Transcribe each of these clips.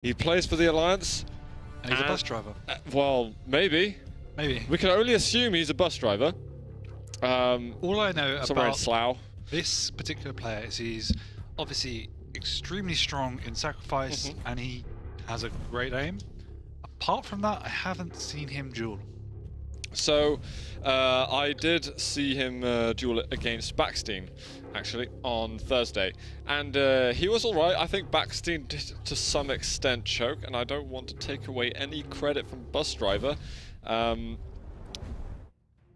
He plays for the Alliance. And he's a bus driver. Well, maybe. Maybe. We can only assume he's a bus driver. All I know somewhere in about Slough. this particular player is he's obviously extremely strong in sacrifice and he has a great aim. Apart from that, I haven't seen him duel. So, I did see him duel against Backstein, actually, on Thursday. And he was alright. I think Backstein did, to some extent, choke, and I don't want to take away any credit from Busdriver.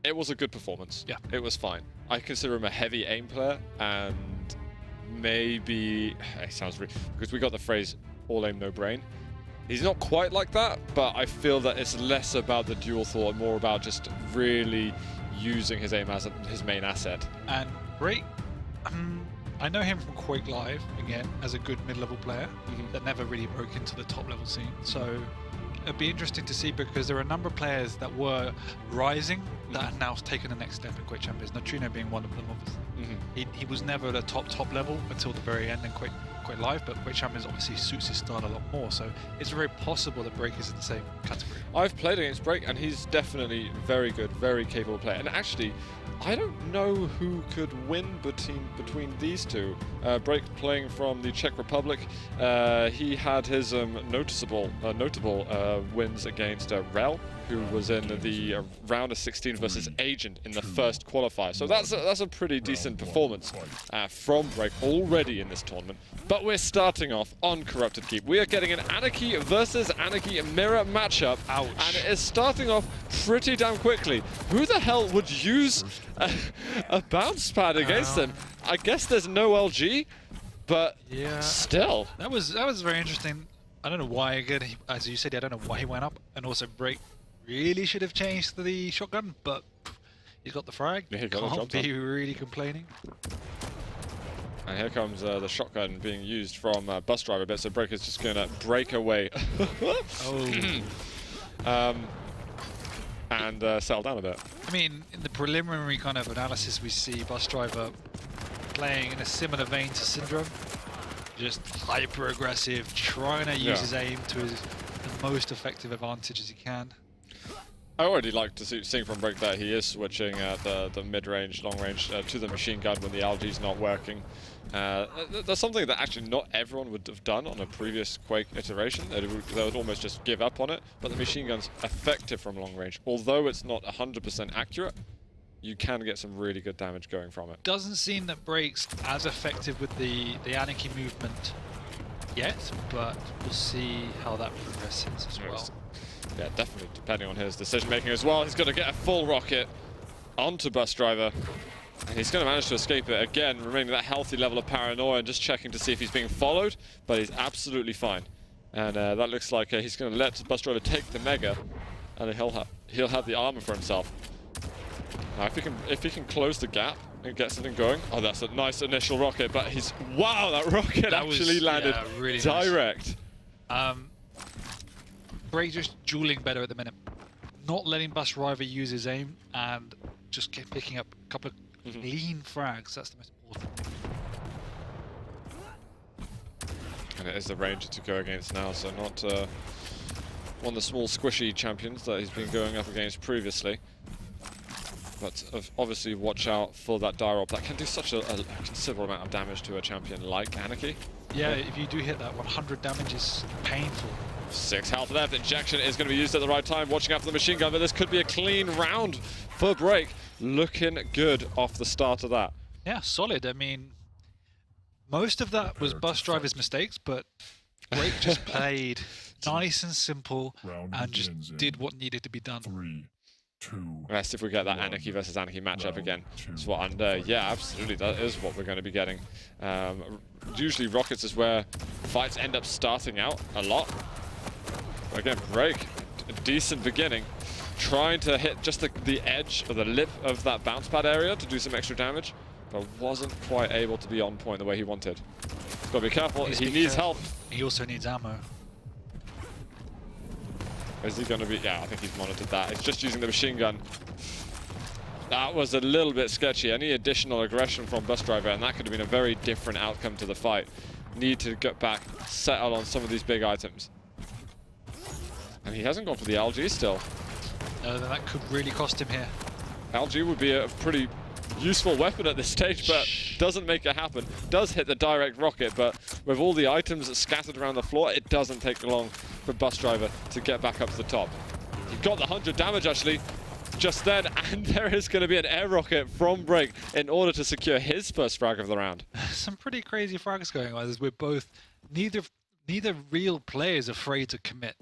It was a good performance. Yeah. It was fine. I consider him a heavy aim player, and maybe... It sounds weird, because we got the phrase, all aim, no brain. He's not quite like that, but I feel that it's less about the dual thought and more about just really using his aim as his main asset. And Brejk, I know him from Quake Live, again, as a good mid-level player that never really broke into the top-level scene. So it'd be interesting to see, because there are a number of players that were rising that have now taken the next step in Quake Champions. Neutrino being one of them, obviously. He was never at a top level until the very end in Quake Live, but Quake Champions obviously suits his style a lot more, so it's very possible that Brejk is in the same category. I've played against Brejk, and he's definitely very good, very capable player. And actually, I don't know who could win between these two. Brejk playing from the Czech Republic, he had his notable wins against Rel, who was in the round of 16 versus Agent in the first qualifier. So that's a pretty decent performance from Brejk already in this tournament. But we're starting off on Corrupted Keep. We are getting an Anarchy versus Anarchy mirror matchup. Ouch. And it is starting off pretty damn quickly. Who the hell would use a bounce pad against them? I guess there's no LG, but yeah, still. That was very interesting. I don't know why, again, as you said, I don't know why he went up. And also Brejk really should have changed to the shotgun, but he's got the frag. Yeah, he got the job Can't be done. really complaining. And here comes the shotgun being used from Busdriver a bit, so Brejk is just going to break away. And settle down a bit. I mean, in the preliminary kind of analysis, we see Busdriver playing in a similar vein to Syndrome. Just hyper aggressive, trying to use his aim to the most effective advantage as he can. I already like to see from Brejk that he is switching the mid-range, long-range to the machine gun when the LG's not working. That's something that actually not everyone would have done on a previous Quake iteration. They would almost just give up on it, but the machine gun's effective from long range. Although it's not 100% accurate, you can get some really good damage going from it. Doesn't seem that Brejk's as effective with the Anarchy movement yet, but we'll see how that progresses as well. Yeah, definitely, depending on his decision-making as well. He's going to get a full rocket onto Busdriver. And he's going to manage to escape it again, remaining that healthy level of paranoia and just checking to see if he's being followed, but he's absolutely fine. And that looks like he's going to let Busdriver take the Mega, and he'll have the armor for himself. Now, if he can close the gap and get something going, oh, that's a nice initial rocket. But wow, that rocket actually landed really direct. Nice. Brejk just dueling better at the minute, not letting Busdriver use his aim and just keep picking up a couple of clean frags. That's the most important thing. And it is the Ranger to go against now, so not one of the small squishy champions that he's been going up against previously. But obviously watch out for that Dirop. That can do such a considerable amount of damage to a champion like Anarchy. Yeah, if you do hit that 100 damage, is painful. 6 health left. Injection is going to be used at the right time. Watching out for the machine gun, but this could be a clean round for Brejk. Looking good off the start of that. Yeah, solid. I mean, most of that was Busdriver's mistakes, but Brejk just played nice and simple and just did what needed to be done. 3, 2. Let's see if we get that Anarchy versus Anarchy matchup again. That's what, and yeah, absolutely, that is what we're going to be getting. Usually Rockets is where fights end up starting out a lot. But again, Brejk, a decent beginning. Trying to hit just the edge or the lip of that bounce pad area to do some extra damage, but wasn't quite able to be on point the way he wanted. He's got to be careful. He needs help. He also needs ammo. Is he going to be? Yeah, I think he's monitored that. He's just using the machine gun. That was a little bit sketchy. Any additional aggression from Busdriver, and that could have been a very different outcome to the fight. need to get back, settle on some of these big items. And he hasn't gone for the LG still. No, that could really cost him here. LG would be a pretty useful weapon at this stage, but doesn't make it happen. Does hit the direct rocket, but with all the items scattered around the floor, it doesn't take long for Busdriver to get back up to the top. He got the 100 damage actually just then, and there is going to be an air rocket from Brejk in order to secure his first frag of the round. Some pretty crazy frags going on as we're both, neither real player is afraid to commit.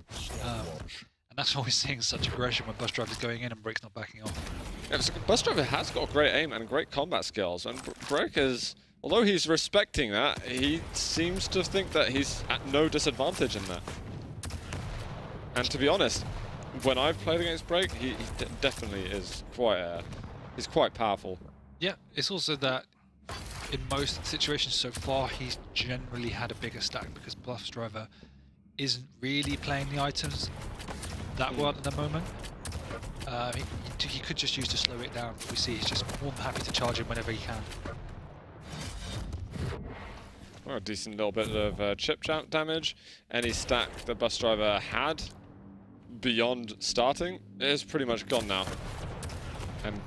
And that's why we're seeing such aggression when Busdriver's going in and Brejk's not backing off. Yeah, so Busdriver has got great aim and great combat skills, and Brejk is, although he's respecting that, he seems to think that he's at no disadvantage in that. And to be honest, when I've played against Brejk, he definitely is quite, he's quite powerful. Yeah, it's also that in most situations so far, he's generally had a bigger stack because Busdriver isn't really playing the items that well at the moment. He could just use to slow it down. We see he's just more than happy to charge him whenever he can. Well, a decent little bit of chip damage. Any stack that Busdriver had beyond starting is pretty much gone now. And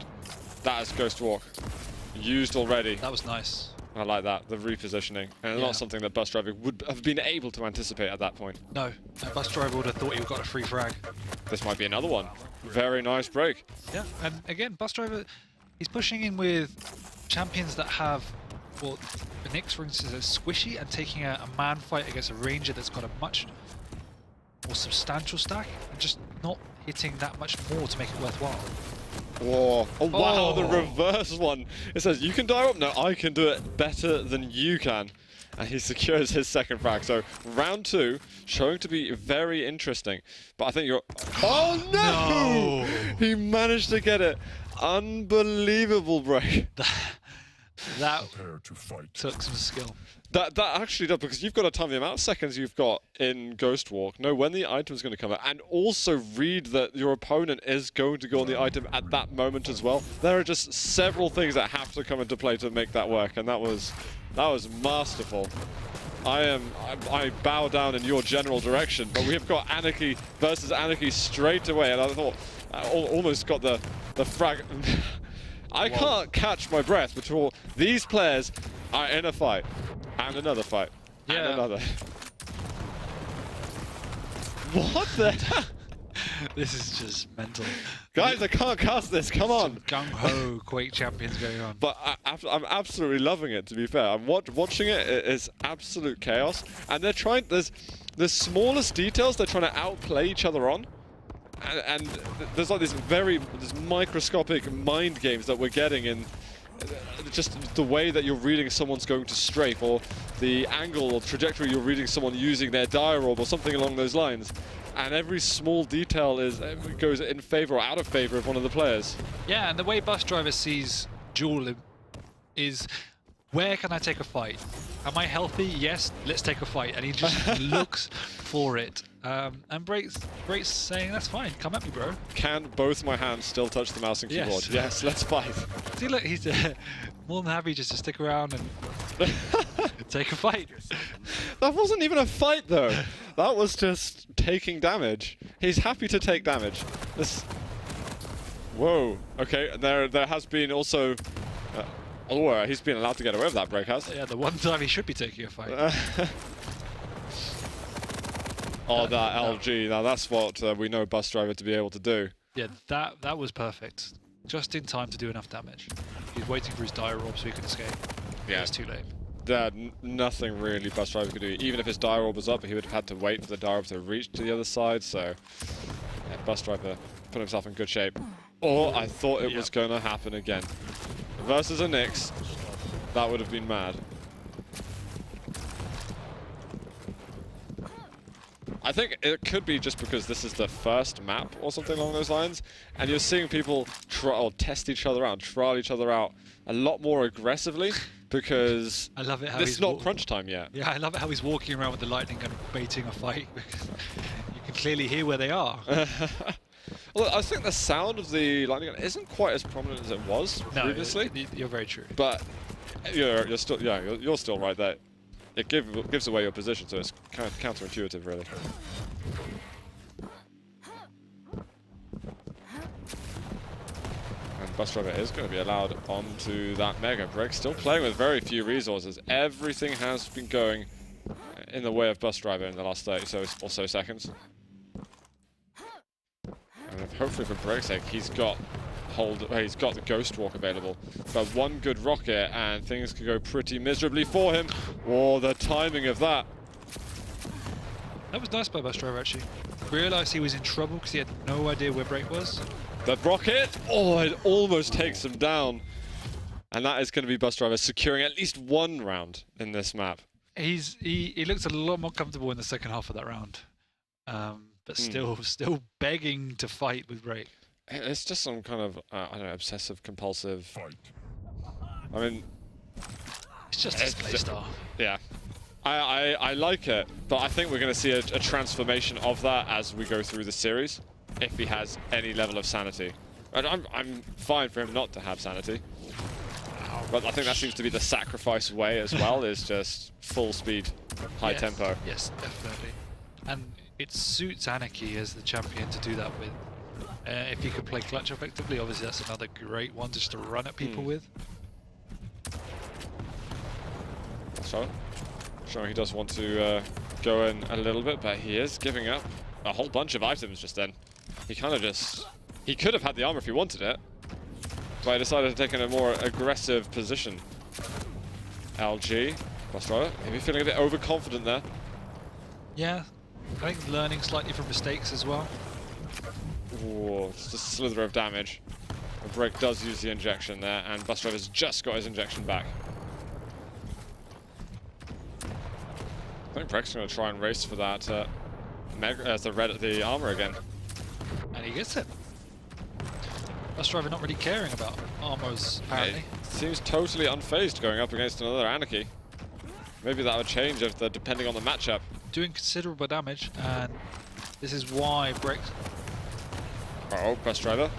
that is Ghost Walk. Used already. That was nice. I like that, the repositioning. And not something that Busdriver would have been able to anticipate at that point. No, Busdriver would have thought he would have got a free frag. This might be another one. Very nice break. Yeah, and again, Busdriver, he's pushing in with champions that have, well, Nyx, for instance, is squishy and taking a man fight against a ranger that's got a much more substantial stack and just not hitting that much more to make it worthwhile. Whoa. Oh, wow, the reverse one. It says, you can die up? No, I can do it better than you can. And he secures his second frag. So round 2, showing to be very interesting. But I think you're... Oh, no! He managed to get it. Unbelievable break. That Prepare to fight. took some skill. That actually does, because you've got to time the amount of seconds you've got in Ghost Walk, know when the item is going to come out, and also read that your opponent is going to go on the item at that moment as well. There are just several things that have to come into play to make that work, and that was masterful. I bow down in your general direction, but we have got Anarchy versus Anarchy straight away, and I thought I almost got the frag. I can't catch my breath before these players are in a fight. And another fight. And another. What the? This is just mental. Guys, I can't cast this. Come on. Gung-ho Quake champions going on. But I'm absolutely loving it, to be fair. I'm watching it. It is absolute chaos. And they're trying... There's the smallest details they're trying to outplay each other on. And there's like this microscopic mind games that we're getting in just the way that you're reading someone's going to strafe, or the angle or trajectory you're reading someone using their dire orb or something along those lines. And every small detail goes in favor or out of favor of one of the players. Yeah, and the way Busdriver sees Duel is, where can I take a fight? Am I healthy? Yes, let's take a fight. And he just looks for it. And Brejk's saying, that's fine, come at me, bro. Can both my hands still touch the mouse and keyboard? Yes, let's fight. See, look, he's more than happy just to stick around and take a fight. That wasn't even a fight, though. That was just taking damage. He's happy to take damage. Whoa. Okay, there has been also... he's been allowed to get away with that, Brejk has. Yeah, the one time he should be taking a fight. That LG. Now that's what we know Busdriver to be able to do. Yeah, that was perfect. Just in time to do enough damage. He's waiting for his dire orb so he can escape. Yeah. It's too late. Nothing really Busdriver could do. Even if his dire orb was up, he would have had to wait for the dire orb to reach to the other side. So, yeah, Busdriver put himself in good shape. Or I thought it was going to happen again. Versus a Nyx, that would have been mad. I think it could be just because this is the first map or something along those lines, and you're seeing people test each other out, trial each other out a lot more aggressively, because I love it how it's not crunch time yet. Yeah, I love it how he's walking around with the lightning gun baiting a fight, because you can clearly hear where they are. Well, I think the sound of the lightning gun isn't quite as prominent as it was previously. You're very true. But you're still you're still right there. it gives away your position, so it's kind of counterintuitive, really. And Busdriver is going to be allowed onto that Mega. Brejk still playing with very few resources. Everything has been going in the way of Busdriver in the last 30 or so seconds. And hopefully for Brejk's sake, he's got the Ghost Walk available. But one good rocket and things could go pretty miserably for him. Oh, the timing of that. That was nice by Busdriver, actually. Realised he was in trouble because he had no idea where Brejk was. That rocket, oh, it almost takes him down. And that is going to be Busdriver securing at least one round in this map. He looks a lot more comfortable in the second half of that round. But still begging to fight with Brejk. It's just some kind of, I don't know, obsessive compulsive. I mean, it's just his playstyle. Yeah. I like it, but I think we're going to see a transformation of that as we go through the series, if he has any level of sanity. And I'm fine for him not to have sanity, but I think that seems to be the sacrifice way as well, is just full speed, high tempo. Yes, definitely. And it suits Anarchy as the champion to do that with. If he could play clutch effectively, obviously that's another great one just to run at people with. So, showing he does want to go in a little bit, but he is giving up a whole bunch of items just then. He kind of just... He could have had the armor if he wanted it, but he decided to take in a more aggressive position. LG, Busdriver, maybe feeling a bit overconfident there. Yeah, I think learning slightly from mistakes as well. Ooh, just a slither of damage. Brejk does use the injection there, and Busdriver's just got his injection back. I think Brejk's going to try and race for that the armor again. And he gets it. Busdriver not really caring about armors, apparently. It seems totally unfazed going up against another Anarchy. Maybe that would change if depending on the matchup. Doing considerable damage, and this is why Brejk... Oh, Busdriver.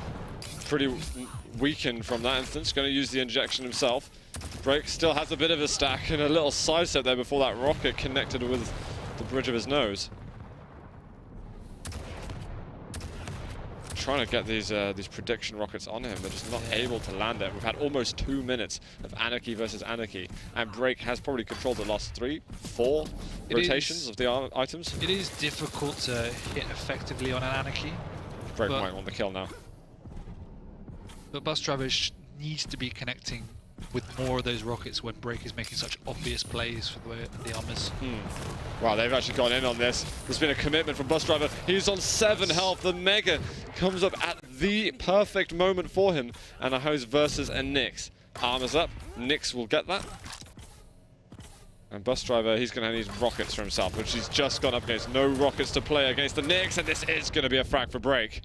Pretty weakened from that instance. Going to use the injection himself. Brejk still has a bit of a stack and a little sidestep there before that rocket connected with the bridge of his nose. Trying to get these prediction rockets on him, but just not able to land it. We've had almost 2 minutes of Anarchy versus Anarchy, and Brejk has probably controlled the last 3-4 rotations of the items. It is difficult to hit effectively on an Anarchy. Brejk might want the kill now. But Busdriver needs to be connecting with more of those rockets when Brejk is making such obvious plays for the armors. Wow, they've actually gone in on this. There's been a commitment from Busdriver. He's on 7 health. The Mega comes up at the perfect moment for him. And a host versus a Nyx. Armors up. Nyx will get that. And Busdriver, he's going to need rockets for himself, which he's just gone up against. No rockets to play against the Nyx, and this is going to be a frag for Brejk.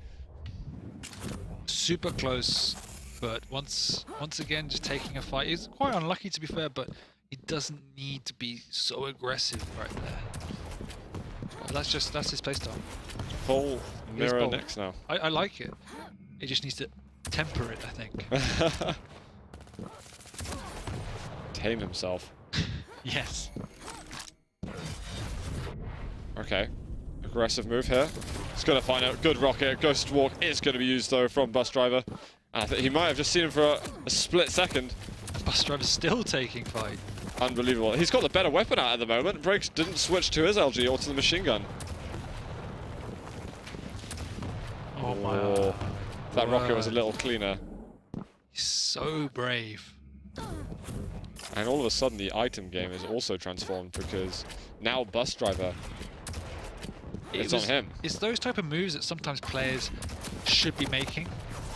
Super close, but once again, just taking a fight. He's quite unlucky, to be fair, but he doesn't need to be so aggressive right there. But that's his playstyle. Full mirror Nyx now. I like it. He just needs to temper it, I think. Tame himself. Yes. Okay. Aggressive move here. He's going to find out. Good rocket. Ghost Walk is going to be used, though, from Busdriver. I think he might have just seen him for a split second. Busdriver's still taking fight. Unbelievable. He's got the better weapon out at the moment. Brejk didn't switch to his LG or to the machine gun. Oh my. That rocket was a little cleaner. He's so brave. And all of a sudden, the item game is also transformed because now Busdriver, it's on him. It's those type of moves that sometimes players should be making,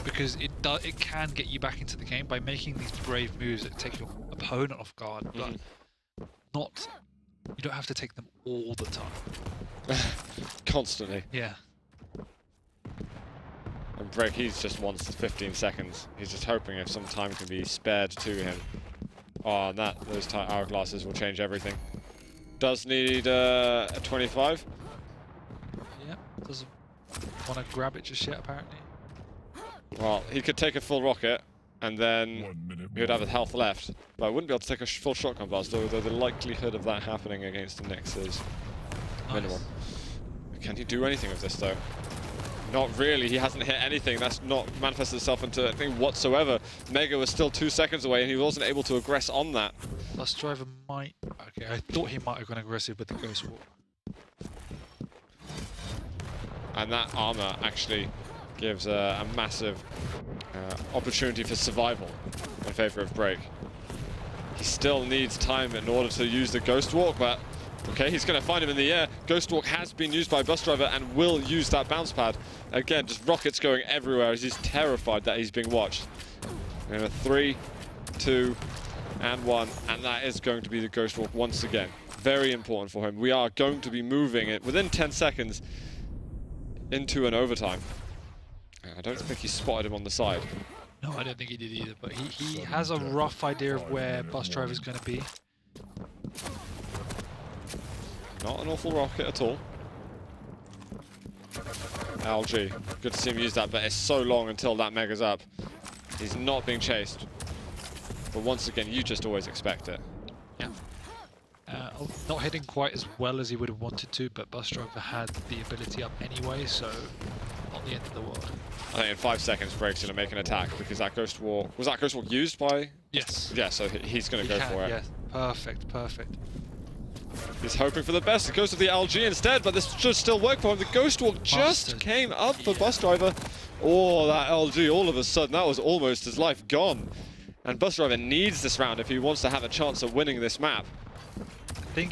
because it can get you back into the game by making these brave moves that take your opponent off guard, but you don't have to take them all the time. Constantly. Yeah. And Brejk, he just wants the 15 seconds. He's just hoping if some time can be spared to him. Oh, and those hourglasses will change everything. Does need a 25. Yeah, doesn't want to grab it just yet, apparently. Well, he could take a full rocket and then 1 minute he would have more. his health left. But I wouldn't be able to take a full shotgun blast, although the likelihood of that happening against the Nyx is minimal. Can he do anything with this, though? Not really. He hasn't hit anything. That's not manifested itself into anything whatsoever. Mega was still 2 seconds away, and he wasn't able to aggress on that. Busdriver might... Okay, I thought he might have gone aggressive with the Ghost Walk. And that armor actually gives a massive opportunity for survival in favor of Brejk. He still needs time in order to use the Ghost Walk, but okay, he's going to find him in the air. Ghost Walk has been used by Busdriver and will use that bounce pad. Again, just rockets going everywhere as he's terrified that he's being watched. And 3, 2, and 1, and that is going to be the Ghost Walk once again. Very important for him. We are going to be moving it within 10 seconds into an overtime. I don't think he spotted him on the side. No, I don't think he did either, but he has a rough idea of where Busdriver's going to be. Not an awful rocket at all. LG, good to see him use that, but it's so long until that Mega's up. He's not being chased. But once again, you just always expect it. Yeah. Not hitting quite as well as he would have wanted to, but Busdriver had the ability up anyway, so not the end of the world. I think in 5 seconds, Brejk's going to make an attack because that Ghost Walk... Was that Ghost Walk used by... Yes. Yeah, so he's going to go for it. Yes. Perfect, perfect. He's hoping for the best. It goes to the LG instead, but this should still work for him. The Ghost Walk just came up for Busdriver. Oh, that LG, all of a sudden, that was almost his life gone. And Busdriver needs this round if he wants to have a chance of winning this map. I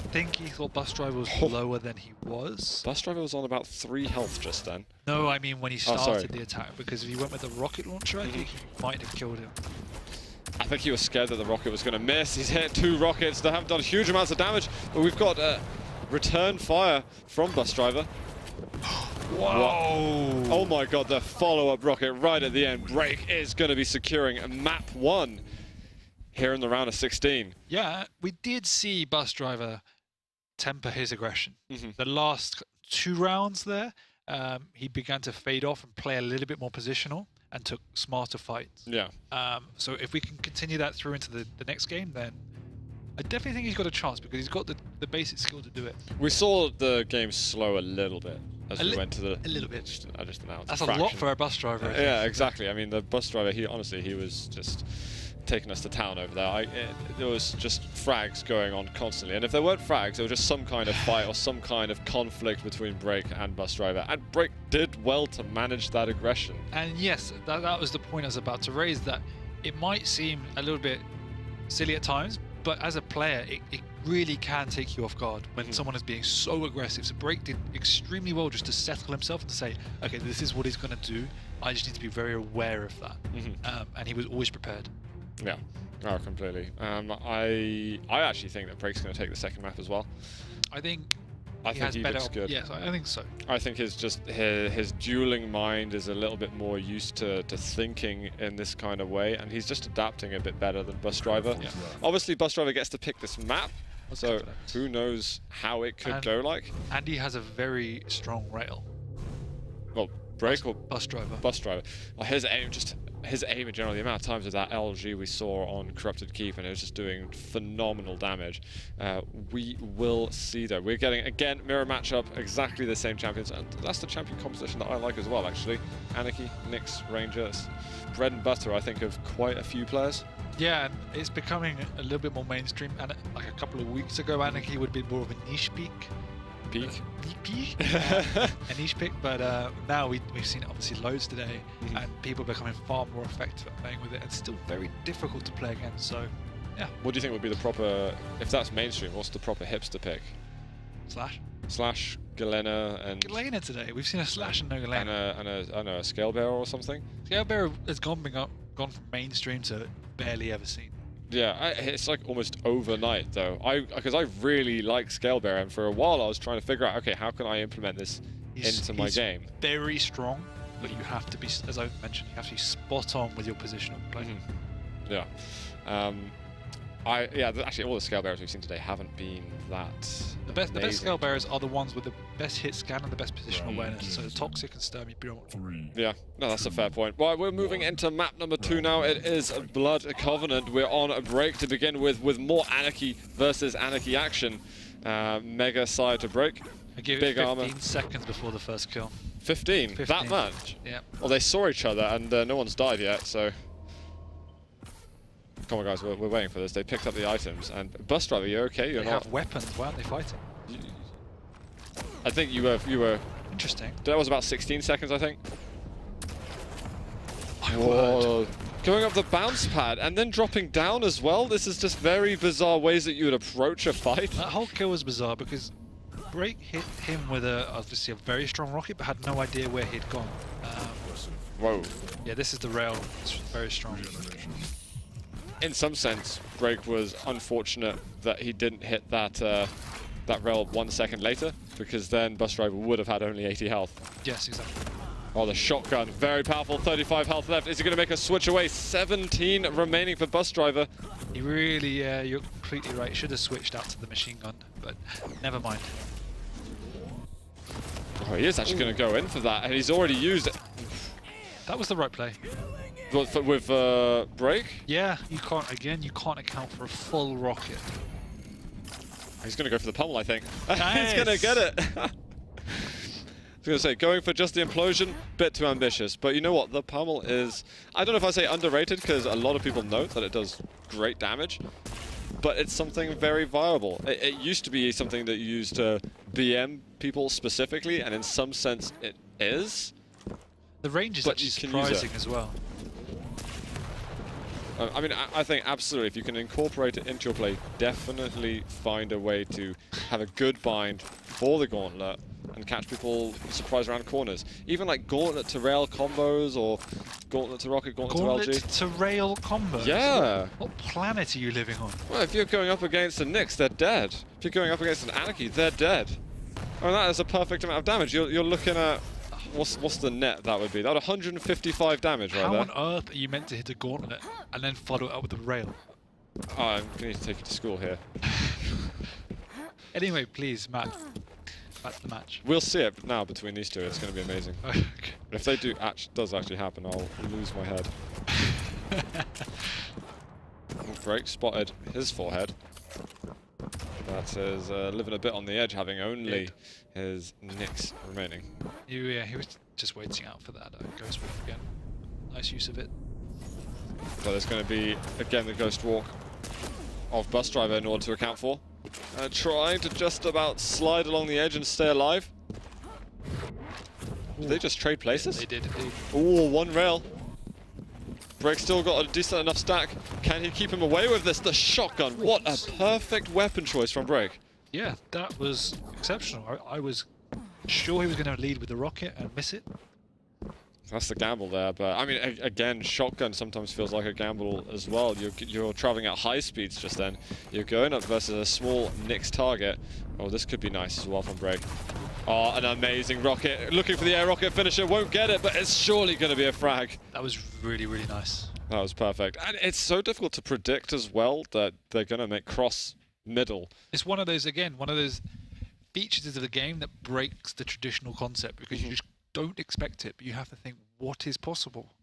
think he thought Busdriver was lower than he was. Busdriver was on about 3 health just then. No, I mean when he started the attack, because if he went with the rocket launcher, I think he might have killed him. I think he was scared that the rocket was going to miss. He's hit 2 rockets that haven't done huge amounts of damage, but we've got return fire from Busdriver. Whoa! Oh my god, the follow-up rocket right at the end. Brejk is going to be securing map 1 here in the round of 16. Yeah, we did see Busdriver temper his aggression. The last 2 rounds there, he began to fade off and play a little bit more positional and took smarter fights. Yeah. So if we can continue that through into the next game, then I definitely think he's got a chance because he's got the basic skill to do it. We saw the game slow a little bit as we went to the... A little bit. I just announced. That's a lot for a Busdriver. Yeah, exactly. I mean, the Busdriver, he was just taking us to town over there. There was just frags going on constantly, and if there weren't frags, there was just some kind of fight or some kind of conflict between Brejk and Busdriver, and Brejk did well to manage that aggression. And yes, that was the point I was about to raise, that it might seem a little bit silly at times, but as a player, it really can take you off guard when someone is being so aggressive. So Brejk did extremely well just to settle himself and to say, okay, this is what he's going to do. I just need to be very aware of that. And he was always prepared. Yeah, oh, completely. I actually think that Brejk's going to take the second map as well. I think he looks good. Yes, I think so. I think his dueling mind is a little bit more used to thinking in this kind of way, and he's just adapting a bit better than Busdriver. Yeah. Obviously, Busdriver gets to pick this map, so who knows how it could go like. And he has a very strong rail. Well, Brejk or Busdriver. Busdriver. Well, his aim in general, the amount of times with that LG we saw on Corrupted Keep, and it was just doing phenomenal damage. We will see though. We're getting, again, mirror matchup, exactly the same champions, and that's the champion composition that I like as well, actually. Anarchy, Nyx, Rangers, bread and butter, I think, of quite a few players. Yeah, and it's becoming a little bit more mainstream, and like a couple of weeks ago, Anarchy would be more of a niche pick. A niche pick, but now we've seen it obviously loads today, and people are becoming far more effective at playing with it. It's still very difficult to play against, so yeah. What do you think would be the proper, if that's mainstream, what's the proper hipster pick? Slash, Galena, and... Galena today. We've seen a Slash and no Galena. And a I don't know, a Scale Bearer or something? Scale Bearer has gone from mainstream to barely ever seen. Yeah, it's like almost overnight though. Because I really like Scale Bearer, and for a while I was trying to figure out, okay, how can I implement this into my game? Very strong, but you have to be, as I mentioned, you have to be spot on with your positional play. Yeah. Actually, all the scale bearers we've seen today haven't been that. The best amazing. scale bearers are the ones with the best hit scan and the best positional Right. awareness. So Toxic and Sturmy Beyond. 3. Yeah, no, that's a fair point. Well, we're moving into map number 2 now. It is Blood Covenant. We're on a break to begin with more Anarchy versus Anarchy action. Mega side to Brejk. I give Big it 15 armor. seconds before the first kill. 15? That 15. much? Yeah. Well, they saw each other and no one's died yet, so... Come on, guys, we're waiting for this. They picked up the items. And Busdriver, you're okay? You're They not... have weapons. Why aren't they fighting? I think you were... Interesting. That was about 16 seconds, I think. My Whoa. Going up the bounce pad and then dropping down as well. This is just very bizarre ways that you would approach a fight. That whole kill was bizarre because Brejk hit him with obviously a very strong rocket, but had no idea where he'd gone. Whoa. Yeah, this is the rail. It's very strong. In some sense, Brejk was unfortunate that he didn't hit that that rail 1 second later, because then Busdriver would have had only 80 health. Yes, exactly. Oh, the shotgun, very powerful, 35 health left. Is he going to make a switch away? 17 remaining for Busdriver. He really, you're completely right. Should have switched out to the machine gun, but never mind. Oh, he is actually going to go in for that, and he's already used it. That was the right play. With Brejk? Yeah, you can't account for a full rocket. He's going to go for the pummel, I think. Nice. He's going to get it. I was going to say, going for just the implosion, bit too ambitious. But you know what? The pummel is, I don't know if I say underrated, because a lot of people know that it does great damage. But it's something very viable. It used to be something that you used to BM people specifically, and in some sense it is. The range is But actually you can use surprising it. as well. I mean, I think absolutely, if you can incorporate it into your play, definitely find a way to have a good bind for the gauntlet and catch people surprise around corners. Even like gauntlet to rail combos or gauntlet to rocket, gauntlet to LG. To rail combos. Yeah. What planet are you living on? Well, if you're going up against a Nyx, they're dead. If you're going up against an Anarchy, they're dead. I mean, that is a perfect amount of damage. You're looking at... What's the net that would be? That would 155 damage right How there. on earth are you meant to hit a gauntlet and then follow it up with a rail? Oh, I'm going to need to take you to school here. Anyway, please, Matt. That's the match. We'll see it now between these two. It's going to be amazing. Okay. If they does actually happen, I'll lose my head. Brejk spotted his forehead. That is living a bit on the edge, having only his Nyx remaining. Yeah, he was just waiting out for that Ghost Walk again. Nice use of it. But there's going to be, again, the Ghost Walk of Busdriver in order to account for. Trying to just about slide along the edge and stay alive. Did they just trade places? They did indeed. Ooh, one rail. Brejk still got a decent enough stack. Can he keep him away with this? The shotgun. What a perfect weapon choice from Brejk. Yeah, that was exceptional. I was sure he was going to lead with the rocket and miss it. That's the gamble there, but I mean, again, shotgun sometimes feels like a gamble as well. You're traveling at high speeds just then. You're going up versus a small Nyx target. Oh, this could be nice as well from Brejk. Oh, an amazing rocket. Looking for the air rocket finisher, won't get it, but it's surely going to be a frag. That was really, really nice. That was perfect. And it's so difficult to predict as well that they're going to make cross middle. It's one of those features of the game that breaks the traditional concept because you just don't expect it, but you have to think, what is possible?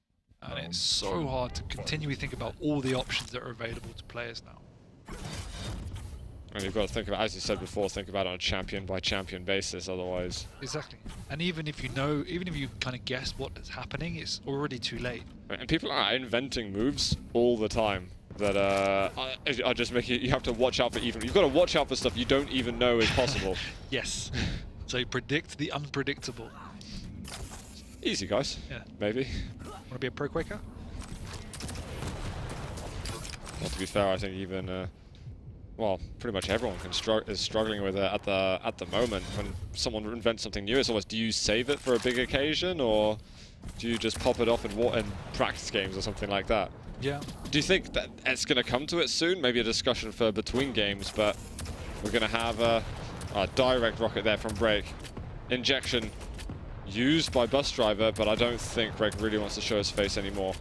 And it's so hard to continually think about all the options that are available to players now. And you've got to think about, as you said before, think about it on a champion by champion basis, otherwise. Exactly. And even if you kind of guess what is happening, it's already too late. And people are inventing moves all the time that are just making you have to watch out for. You've got to watch out for stuff you don't even know is possible. Yes. So you predict the unpredictable. Easy, guys. Yeah. Maybe. Want to be a pro Quaker? Well, to be fair, I think even well, pretty much everyone is struggling with it at the moment. When someone invents something new, it's almost, do you save it for a big occasion, or do you just pop it off in practice games or something like that? Yeah. Do you think that it's going to come to it soon? Maybe a discussion for between games, but we're going to have a direct rocket there from Brejk. Injection used by Busdriver, but I don't think Brejk really wants to show his face anymore.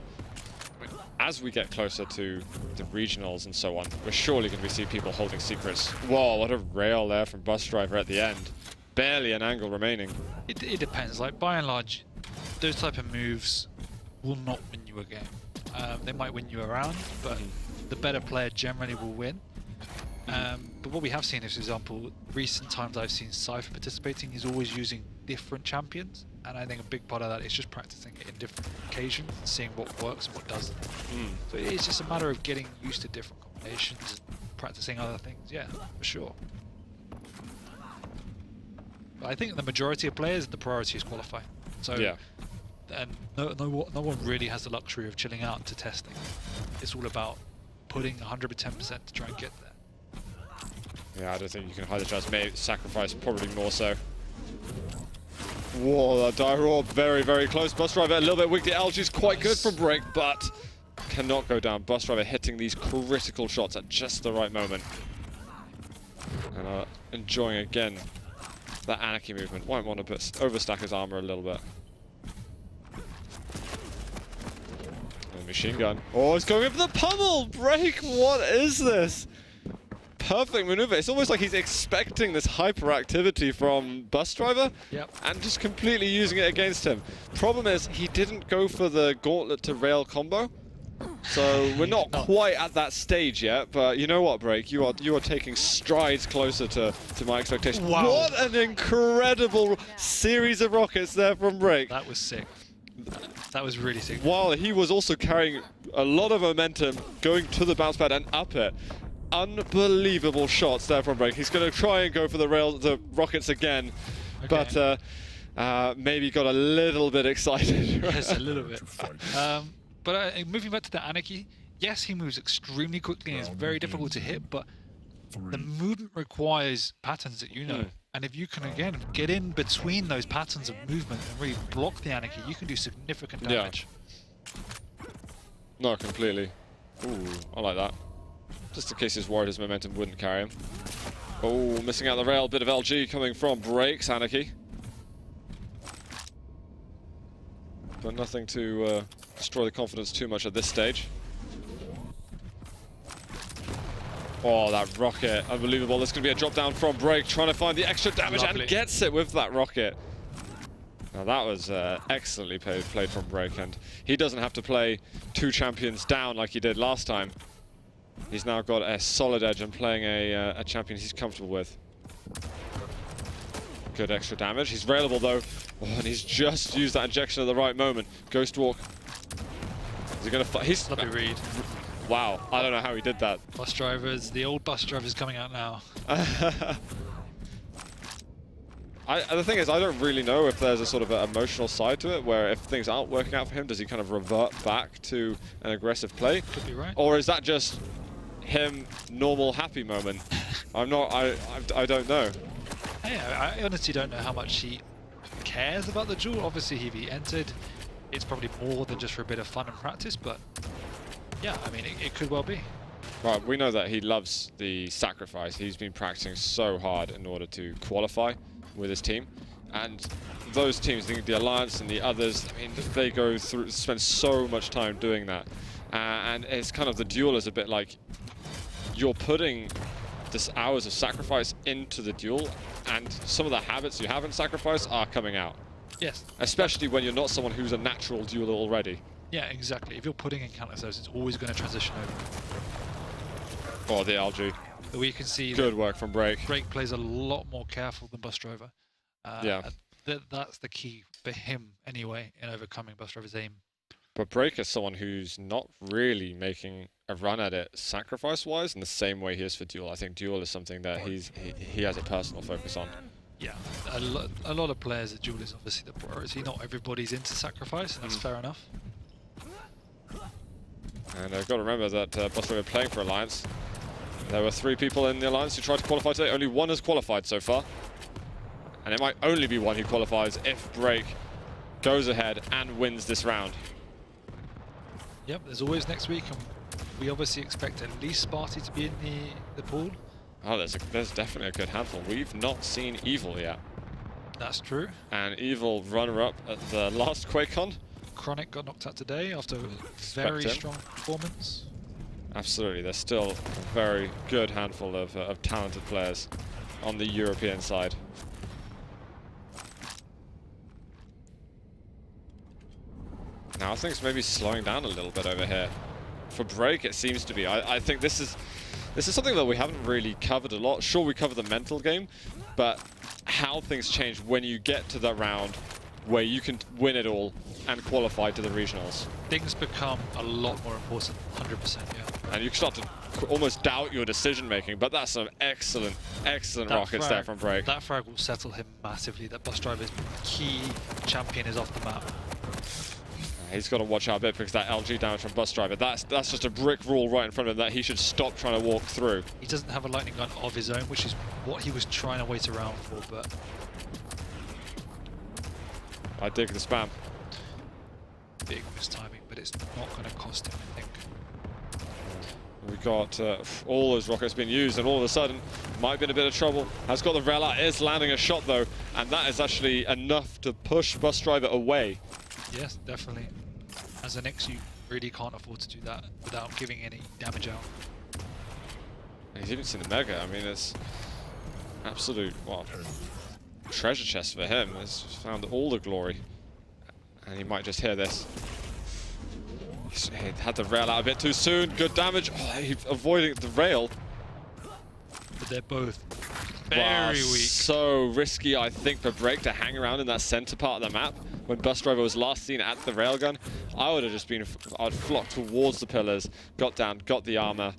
as we get closer to the regionals and so on, we're surely going to see people holding secrets. Whoa, what a rail there from Busdriver at the end. Barely an angle remaining. It depends. Like, by and large, those type of moves will not win you a game. They might win you a round, but the better player generally will win. But what we have seen is, for example, recent times I've seen Cypher participating, he's always using different champions, and I think a big part of that is just practicing it in different occasions and seeing what works and what doesn't. So it's just a matter of getting used to different combinations and practicing other things, yeah, for sure. But I think the majority of players, the priority is qualify. So, yeah. And no one really has the luxury of chilling out to testing. It's all about putting 110% to try and get there. Yeah, I don't think you can hide the chance. Maybe sacrifice, probably more so. Whoa, that die roar, very, very close. Busdriver a little bit weak. The LG's quite good from Brejk, but cannot go down. Busdriver hitting these critical shots at just the right moment. And enjoying again that Anarchy movement. Might want to overstack his armor a little bit. And machine gun. Oh, he's going for the pummel! Brejk, what is this? Perfect maneuver. It's almost like he's expecting this hyperactivity from Busdriver and just completely using it against him. Problem is, he didn't go for the gauntlet to rail combo. So we're not quite at that stage yet, but you know what, Brejk? You are taking strides closer to my expectations. Wow. What an incredible series of rockets there from Brejk. That was sick. That was really sick. While he was also carrying a lot of momentum, going to the bounce pad and up it. Unbelievable shots there from Brejk. He's going to try and go for the rockets again, but maybe got a little bit excited. Yes, a little bit. But moving back to the Anarchy, yes, he moves extremely quickly and it's very difficult to hit, but the movement requires patterns that you know. And if you can, again, get in between those patterns of movement and really block the Anarchy, you can do significant damage. Yeah. No, completely. Ooh, I like that. Just in case he's worried his momentum wouldn't carry him. Oh, missing out the rail. Bit of LG coming from Brejk's Anarchy. But nothing to destroy the confidence too much at this stage. Oh, that rocket. Unbelievable. There's going to be a drop down from Brejk, trying to find the extra damage and gets it with that rocket. Now that was excellently played from Brejk, and he doesn't have to play two champions down like he did last time. He's now got a solid edge and playing a champion he's comfortable with. Good extra damage. He's railable though. Oh, and he's just used that injection at the right moment. Ghost Walk. Is he going to fight? He's Lovely read. Wow, I don't know how he did that. Busdrivers, the old Busdrivers coming out now. The thing is, I don't really know if there's a sort of an emotional side to it, where if things aren't working out for him, does he kind of revert back to an aggressive play? Could be right. Or is that just him normal happy moment? I don't know. Yeah, I honestly don't know how much he cares about the duel. Obviously, if he entered, it's probably more than just for a bit of fun and practice, but yeah, I mean, it could well be. Right, we know that he loves the sacrifice. He's been practicing so hard in order to qualify with his team. And those teams, the Alliance and the others, I mean, they go through, spend so much time doing that. And it's kind of, the duel is a bit like, you're putting this hours of sacrifice into the duel, and some of the habits you have in sacrifice are coming out. Yes. Especially when you're not someone who's a natural dueler already. Yeah, exactly. If you're putting in counter cells, it's always going to transition over. Oh, the LG. We can see good work from Brejk. Brejk plays a lot more careful than Busdriver. Yeah. That's the key for him anyway in overcoming Busdriver's aim. But Brejk is someone who's not really making a run at it sacrifice-wise in the same way he is for duel. I think duel is something that he has a personal focus on. Yeah, a lot of players at duel is obviously the priority. Not everybody's into sacrifice, and that's fair enough. And I've got to remember that Busdriver playing for Alliance. There were 3 people in the Alliance who tried to qualify today. Only 1 has qualified so far. And it might only be 1 who qualifies if Brejk goes ahead and wins this round. Yep, there's always next week, and we obviously expect at least Sparty to be in the pool. Oh, there's definitely a good handful. We've not seen Evil yet. That's true. And Evil runner-up at the last QuakeCon. Chronic got knocked out today after a Expect very him. strong performance. Absolutely, there's still a very good handful of talented players on the European side. Now things maybe slowing down a little bit over here. For Brejk, it seems to be. I think this is something that we haven't really covered a lot. Sure, we covered the mental game, but how things change when you get to that round where you can win it all and qualify to the regionals. Things become a lot more important, 100%, yeah. And you start to almost doubt your decision making, but that's some excellent rockets there from Brejk. That frag will settle him massively. That Busdriver's key champion is off the map. He's got to watch out a bit because that LG damage from Busdriver, that's just a brick wall right in front of him that he should stop trying to walk through. He doesn't have a lightning gun of his own, which is what he was trying to wait around for, but... I dig the spam. Big mistiming, but it's not going to cost him, I think. We got all those rockets being used, and all of a sudden, might be in a bit of trouble. Has got the rail out, is landing a shot though, and that is actually enough to push Busdriver away. Yes, definitely. As an X, you really can't afford to do that without giving any damage out. And he's even seen the Mega. I mean, it's absolute, well, treasure chest for him. He's found all the glory. And he might just hear this. He had the rail out a bit too soon. Good damage. Oh, he's avoiding the rail. But they're both very weak. So risky, I think, for Brejk to hang around in that center part of the map. When Busdriver was last seen at the railgun, I would have just been, I'd flocked towards the pillars, got down, got the armor.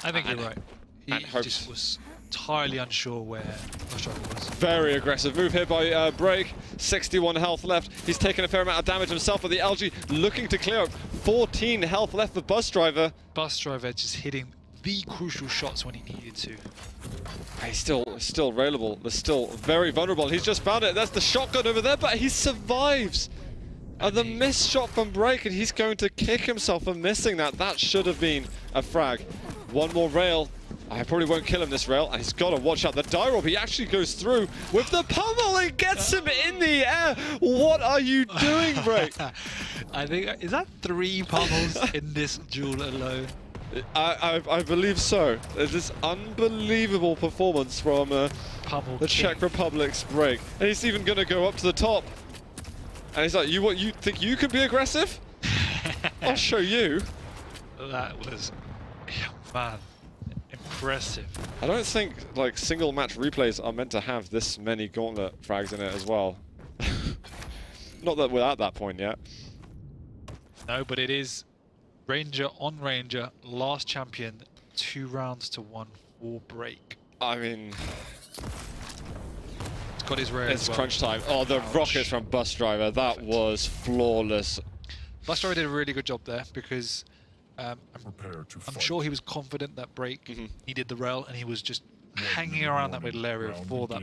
I think you're right. He just was entirely unsure where Busdriver was. Very aggressive move here by Brejk. 61 health left. He's taken a fair amount of damage himself, but the LG looking to clear up. 14 health left for Busdriver. Busdriver just hitting the crucial shots when he needed to. He's still railable. They're still very vulnerable. He's just found it. That's the shotgun over there, but he survives. And the missed shot from Brejk, and he's going to kick himself for missing that. That should have been a frag. One more rail. I probably won't kill him this rail, and he's got to watch out. The die rob, he actually goes through with the pummel and gets him in the air. What are you doing, Brejk? I think, is that 3 pummels in this duel alone? I believe so. There's this unbelievable performance from the Czech Republic's Brejk, and he's even going to go up to the top. And he's like, you think you can be aggressive? I'll show you. That was, man, impressive. I don't think like single match replays are meant to have this many gauntlet frags in it as well. Not that we're at that point yet. No, but it is Ranger on Ranger, last champion, 2 rounds to 1 for Brejk. I mean, He's got his rare it's as well. crunch time. Oh, the rockets from Busdriver, that Perfect. was flawless. Busdriver did a really good job there because I'm sure he was confident that Brejk needed the rail, and he was just hanging around that middle area for that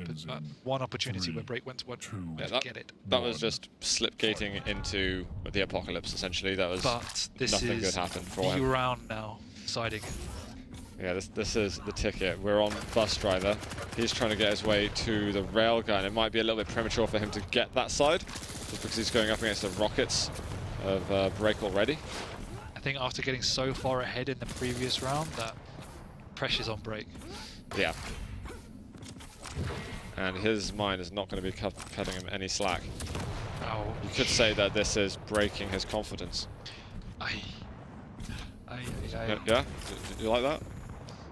one opportunity where Brejk went to get it. That was just slip gating into the apocalypse, essentially. That was But this nothing is good happened for the him. round now, deciding. Yeah, this is the ticket. We're on Busdriver. He's trying to get his way to the railgun. It might be a little bit premature for him to get that side, just because he's going up against the rockets of Brejk already. I think after getting so far ahead in the previous round, that pressure's on Brejk. Yeah. And his mind is not going to be cutting him any slack. Oh. You could say that this is breaking his confidence. Yeah? Did you like that?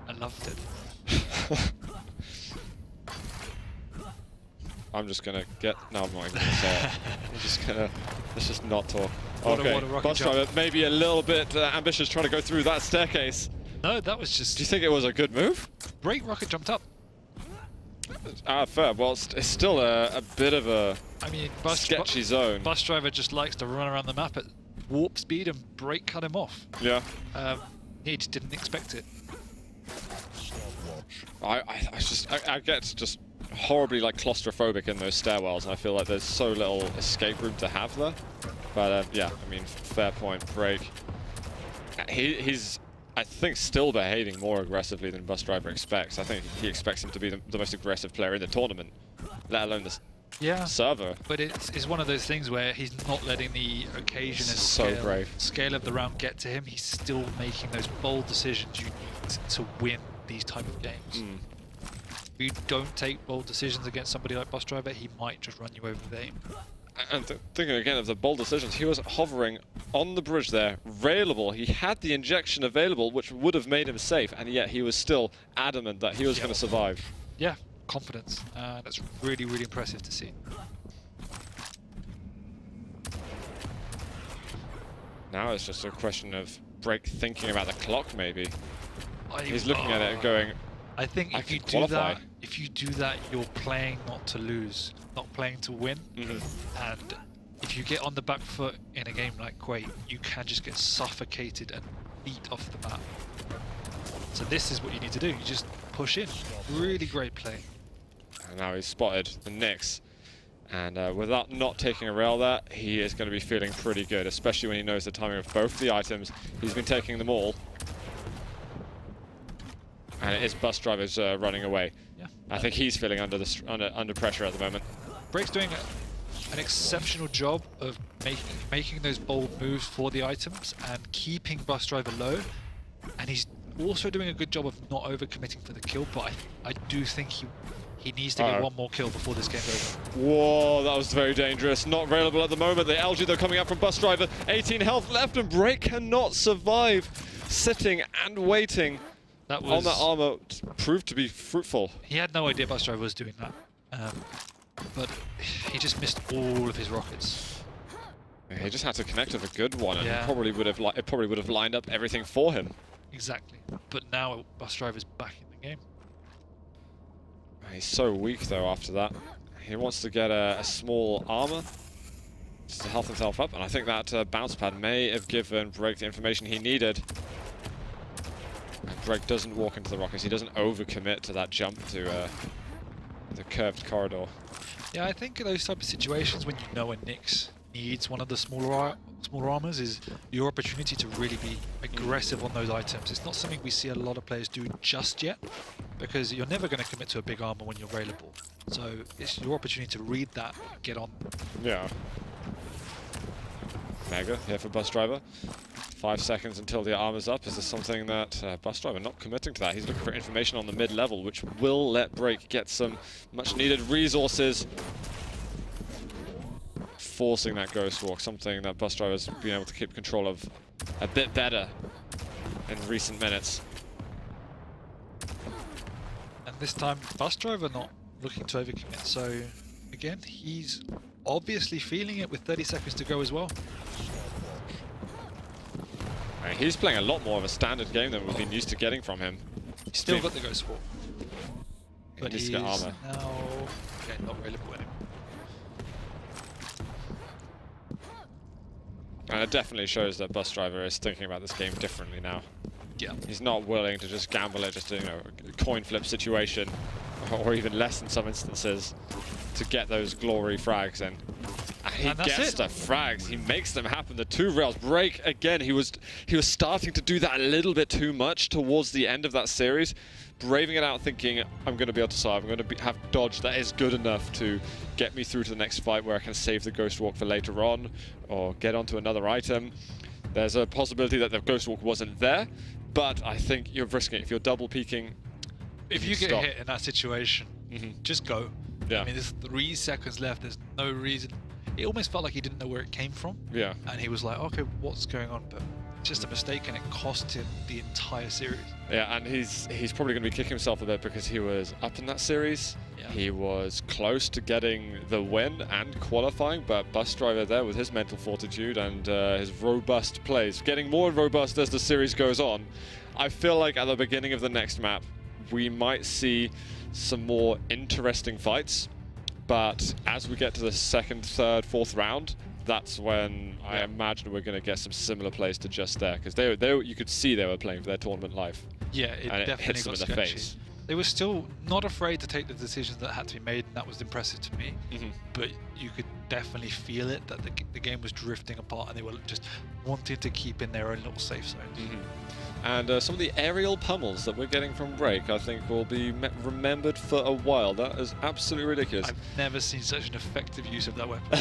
I loved it. I'm just going to get... No, I'm not even going to say it. I'm just going to... Let's just not talk. What Okay, a rocket Busdriver maybe a little bit ambitious trying to go through that staircase. No, that was just... Do you think it was a good move? Brejk rocket jumped up. Fair. Well, it's still a bit of a sketchy zone. Busdriver just likes to run around the map at warp speed, and Brejk cut him off. Yeah. He just didn't expect it. I get just horribly like claustrophobic in those stairwells, and I feel like there's so little escape room to have there. But yeah, I mean, fair point. Brejk. He's I think still behaving more aggressively than Busdriver expects. I think he expects him to be the most aggressive player in the tournament, let alone this server. But it's one of those things where he's not letting the occasion and scale of the round get to him. He's still making those bold decisions you need to win these type of games. If you don't take bold decisions against somebody like Busdriver, he might just run you over with aim. And thinking again of the bold decisions, he was hovering on the bridge there, railable. He had the injection available, which would have made him safe, and yet he was still adamant that he was going to survive. Yeah, confidence. That's really, really impressive to see. Now it's just a question of Brejk thinking about the clock, maybe. He's looking at it and going, I think if you do that, you're playing not to lose, not playing to win. And if you get on the back foot in a game like Quake, you can just get suffocated and beat off the map. So this is what you need to do. You just push in. Really great play. And now he's spotted the Nyx. And without not taking a rail there, he is going to be feeling pretty good, especially when he knows the timing of both the items. He's been taking them all. And it is Busdriver's running away. Yeah. I think he's feeling under pressure at the moment. Brejk's doing an exceptional job of making those bold moves for the items and keeping Busdriver low. And he's also doing a good job of not overcommitting for the kill, but I do think he needs to get one more kill before this game's over. Whoa, that was very dangerous. Not available at the moment. The LG though coming up from Busdriver. 18 health left, and Brejk cannot survive. Sitting and waiting. On that armor proved to be fruitful. He had no idea Busdriver was doing that, but he just missed all of his rockets. He just had to connect with a good one, and it probably would have lined up everything for him. Exactly. But now Busdriver's back in the game. He's so weak though after that. He wants to get a small armor just to health himself up, and I think that bounce pad may have given Brejk the information he needed. And Brejk doesn't walk into the rockets. He doesn't overcommit to that jump to the curved corridor. Yeah, I think in those type of situations when you know a Nyx needs one of the smaller armors is your opportunity to really be aggressive on those items. It's not something we see a lot of players do just yet, because you're never going to commit to a big armor when you're railable. So it's your opportunity to read that and get on. Yeah. Mega here for Busdriver. 5 seconds until the armor's up. Is this something that Busdriver not committing to that? He's looking for information on the mid-level, which will let Brejk get some much-needed resources. Forcing that Ghost Walk, something that Busdriver's been able to keep control of a bit better in recent minutes. And this time, Busdriver not looking to overcommit. So, again, he's obviously feeling it with 30 seconds to go as well. And he's playing a lot more of a standard game than we've been used to getting from him. He's still got the Ghost Walk. But he's got armor. Now not railable anymore. And it definitely shows that Busdriver is thinking about this game differently now. Yeah. He's not willing to just gamble it, just a coin flip situation, or even less in some instances, to get those glory frags in. And he gets the frags. He makes them happen. The 2 rails. Brejk again. He was starting to do that a little bit too much towards the end of that series, braving it out, thinking I'm going to be able to survive. I'm going to have dodge that is good enough to get me through to the next fight where I can save the Ghost Walk for later on, or get onto another item. There's a possibility that the Ghost Walk wasn't there, but I think you're risking it if you're double peeking. If you get hit in that situation, just go. Yeah. I mean, there's 3 seconds left. There's no reason. It almost felt like he didn't know where it came from. Yeah. And he was like, okay, what's going on? But it's just a mistake, and it cost him the entire series. Yeah, and he's probably going to be kicking himself a bit because he was up in that series. Yeah. He was close to getting the win and qualifying, but Busdriver there with his mental fortitude and his robust plays, getting more robust as the series goes on. I feel like at the beginning of the next map, we might see some more interesting fights. But as we get to the 2nd, 3rd, 4th round, that's when I imagine we're going to get some similar plays to just there, because you could see they were playing for their tournament life. Yeah, it definitely hits them in the face. They were still not afraid to take the decisions that had to be made, and that was impressive to me. But you could definitely feel it, that the game was drifting apart, and they were just wanting to keep in their own little safe zones. And some of the aerial pummels that we're getting from Brejk, I think, will be remembered for a while. That is absolutely ridiculous. I've never seen such an effective use of that weapon.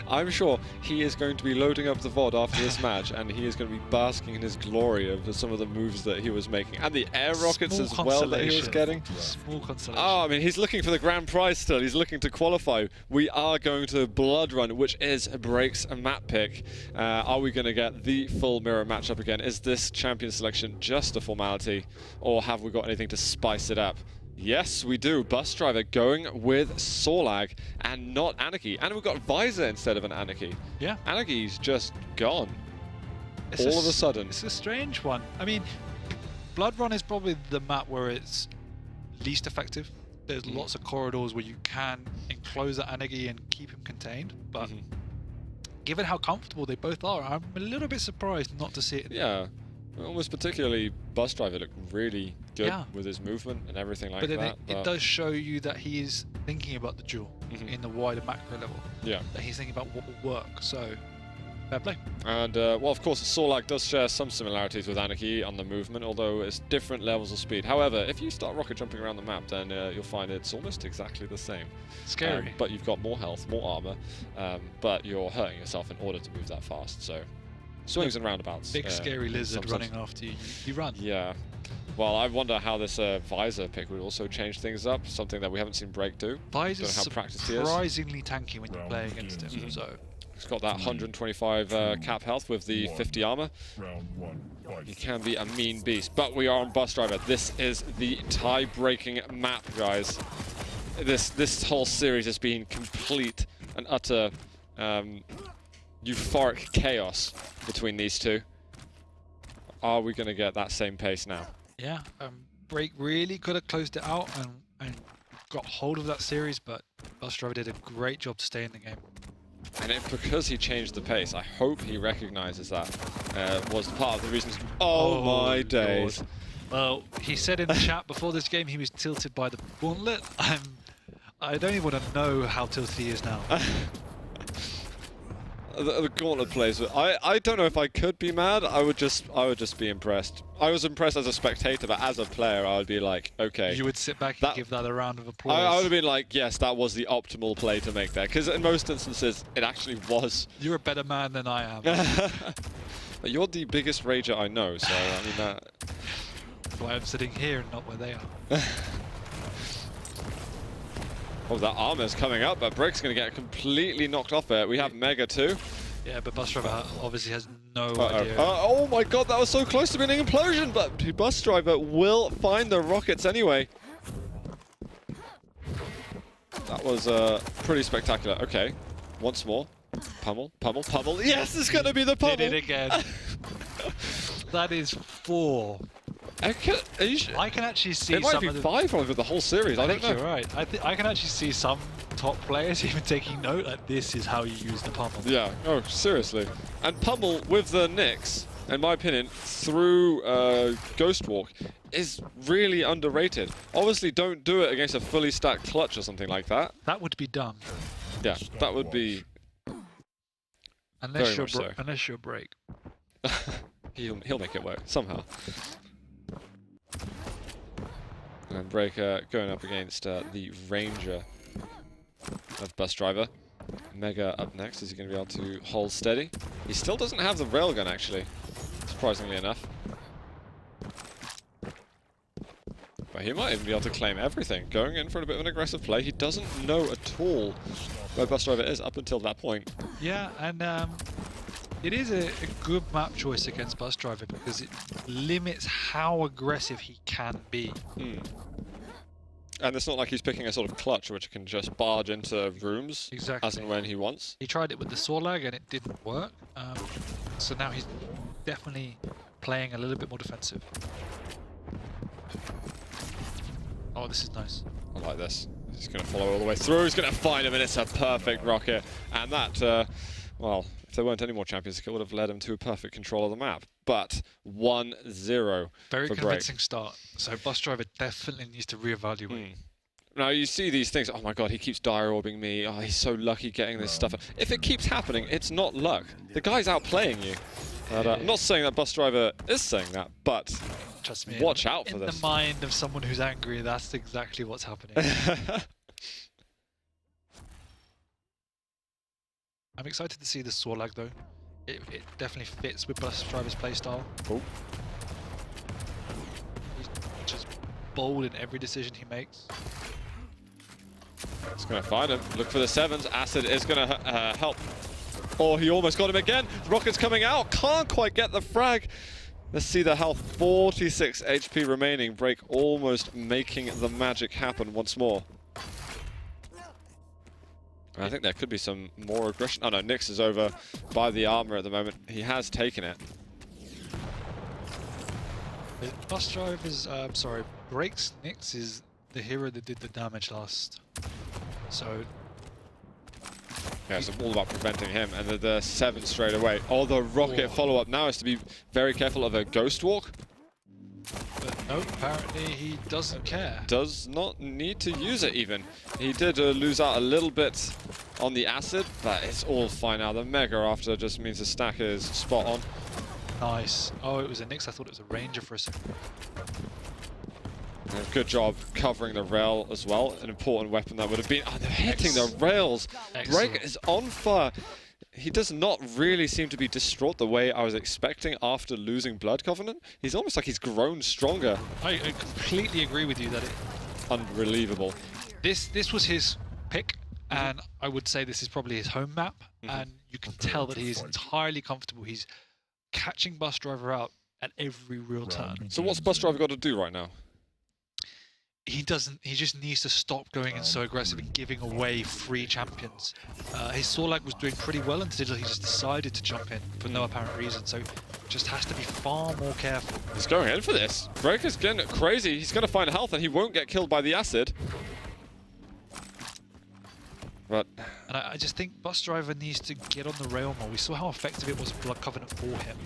I'm sure he is going to be loading up the VOD after this match, and he is going to be basking in his glory of some of the moves that he was making. And the air rockets as well that he was getting. Small consolation. Oh, I mean, he's looking for the grand prize still. He's looking to qualify. We are going to Blood Run, which is Brejk's map pick. Are we going to get the full mirror matchup again? Is this champion selection just a formality, or have we got anything to spice it up? Yes, we do. Busdriver going with Sorlag and not Anarchy. And we've got Visor instead of an Anarchy. Yeah. Anarchy's just gone. It's all of a sudden. It's a strange one. I mean, Blood Run is probably the map where it's least effective. There's lots of corridors where you can enclose that Anarchy and keep him contained. But given how comfortable they both are, I'm a little bit surprised not to see it. Yeah. Almost particularly Busdriver looked really good with his movement and everything like that. But it does show you that he is thinking about the duel in the wider macro level. Yeah. That he's thinking about what will work. So, fair play. And, well, of course, Sorlag does share some similarities with Anarchy on the movement, although it's different levels of speed. However, if you start rocket jumping around the map, then you'll find it's almost exactly the same. Scary. But you've got more health, more armor, but you're hurting yourself in order to move that fast. So, swings and roundabouts. Big scary lizard running after you. You run. Yeah. Well, I wonder how this Visor pick would also change things up. Something that we haven't seen Brejk do. Visor's surprisingly tanky when you play against him. So he's got that 125 cap health with the 50 armor. He can be a mean beast. But we are on Busdriver. This is the tie-breaking map, guys. This whole series has been complete and utter euphoric chaos between these two. Are we going to get that same pace now? Yeah, Brejk really could have closed it out and got hold of that series, but Busdriver did a great job to stay in the game. And because he changed the pace, I hope he recognizes that was part of the reasons. Oh my days. Lord. Well, he said in the chat before this game he was tilted by the gauntlet. I don't even want to know how tilted he is now. The gauntlet plays. I don't know if I could be mad. I would just be impressed. I was impressed as a spectator, but as a player, I would be like, okay. You would sit back and give that a round of applause. I would have been like, yes, that was the optimal play to make there, because in most instances, it actually was. You're a better man than I am. But you're the biggest rager I know, so I mean that. That's why I'm sitting here and not where they are. Oh, that armor's coming up, but Brejk's going to get completely knocked off there. We have Mega too. Yeah, but Busdriver obviously has no idea. Oh my god, that was so close to being an implosion, but Busdriver will find the rockets anyway. That was pretty spectacular. Okay, once more. Pummel, pummel, pummel. Yes, it's going to be the pummel. Did it again. That is 4. I can actually see it might some be of the 5 over the whole series. I don't know. You're right. I can actually see some top players even taking note that this is how you use the pummel. Yeah. Oh, seriously. And pummel with the Nyx, in my opinion, through Ghost Walk, is really underrated. Obviously, don't do it against a fully stacked clutch or something like that. That would be dumb. Yeah, that would be. Unless you're Brejk. He'll make it work somehow. And Brejk going up against the Ranger of Busdriver. Mega up next. Is he going to be able to hold steady? He still doesn't have the railgun, actually, surprisingly enough. But he might even be able to claim everything. Going in for a bit of an aggressive play. He doesn't know at all where Busdriver is up until that point. Yeah, and it is a good map choice against Busdriver because it limits how aggressive he can be. And it's not like he's picking a sort of clutch which can just barge into rooms as and when he wants. He tried it with the Sorlag and it didn't work. So now he's definitely playing a little bit more defensive. Oh, this is nice. I like this. He's going to follow all the way through. He's going to find him, and it's a perfect rocket. And that, well, if there weren't any more champions, it would have led him to a perfect control of the map. But 1-0 Very for convincing Brejk. start. So Busdriver definitely needs to reevaluate. Now you see these things, oh my god, he keeps dire orbing me, oh he's so lucky getting this stuff. If it keeps happening, it's not luck. The guy's outplaying you. But, I'm not saying that Busdriver is saying that, but trust me, watch out for this. In the mind of someone who's angry, that's exactly what's happening. I'm excited to see the Sorlag though. It definitely fits with Busdriver's playstyle. Oh. He's just bold in every decision he makes. It's going to find him. Look for the 7s. Acid is going to help. Oh, he almost got him again. Rocket's coming out. Can't quite get the frag. Let's see the health. 46 HP remaining. Brejk almost making the magic happen once more. I think there could be some more aggression. Oh no, Nyx is over by the armor at the moment. He has taken it. Busdriver's, sorry, Brejk's Nyx is the hero that did the damage last. So yeah, it's all about preventing him, and the 7 straight away. Oh, the rocket follow-up now is to be very careful of a ghost walk. But no, apparently he doesn't care. Does not need to use it even. He did lose out a little bit on the acid, but it's all fine now. The Mega after just means the stack is spot on. Nice. Oh, it was a Nyx. I thought it was a Ranger for a second. And good job covering the rail as well. An important weapon that would have been. Oh, they're hitting the rails. Brejk is on fire. He does not really seem to be distraught the way I was expecting after losing Blood Covenant. He's almost like he's grown stronger. I completely agree with you that Unbelievable. This was his pick, and I would say this is probably his home map, and you can tell that he is entirely comfortable. He's catching Busdriver out at every real turn. So what's Busdriver got to do right now? He just needs to stop going in so aggressive and giving away free champions. His Sorlag was doing pretty well until he just decided to jump in for no apparent reason, so just has to be far more careful. He's going in for this. Brejk is getting crazy. He's going to find health and he won't get killed by the acid. But and I just think Busdriver needs to get on the rail more. We saw how effective it was in Blood Covenant for him.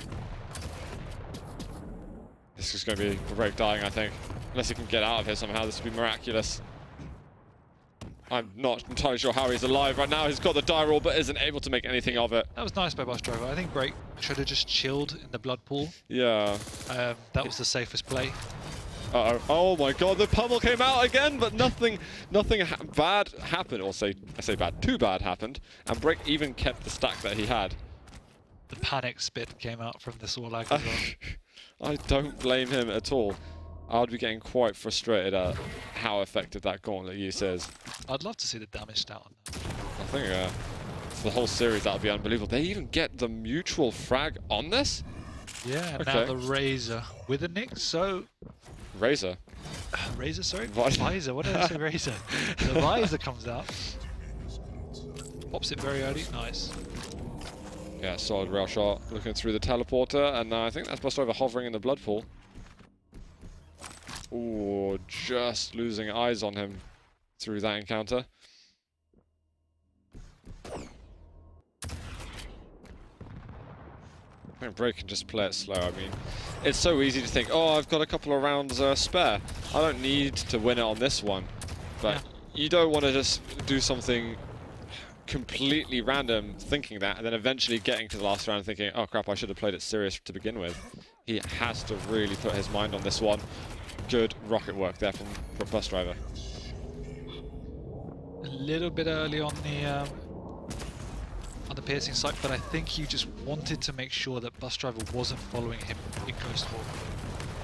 this is going to be Brejk dying, I think. Unless he can get out of here somehow, this would be miraculous. I'm not entirely sure how he's alive right now. He's got the dire roll, but isn't able to make anything of it. That was nice by Busdriver. I think Brejk should have just chilled in the blood pool. Yeah. That was the safest play. Uh-oh. Oh my god, the pummel came out again, but nothing bad happened. Or I say bad, too bad happened. And Brejk even kept the stack that he had. The panic spit came out from the Sorlag as well. I don't blame him at all. I would be getting quite frustrated at how effective that gauntlet use is. I'd love to see the damage stat on that. I think for the whole series that would be unbelievable. They even get the mutual frag on this? Yeah, and Okay. now the Razor with a Nyx, so... Razor? Razor, sorry? What? Visor, what did I say, Razor? The Visor comes out. Pops it very early, nice. Yeah, solid rail shot. Looking through the teleporter, and I think that's Busdriver hovering in the blood pool. Ooh, just losing eyes on him through that encounter. I think Brejk can just play it slow. I mean, it's so easy to think, oh, I've got a couple of rounds spare. I don't need to win it on this one. But you don't want to just do something completely random thinking that, and then eventually getting to the last round thinking, oh crap, I should have played it serious to begin with. He has to really put his mind on this one. Good rocket work there from Busdriver. A little bit early on the piercing sight, but I think he just wanted to make sure that Busdriver wasn't following him in Ghost Walk.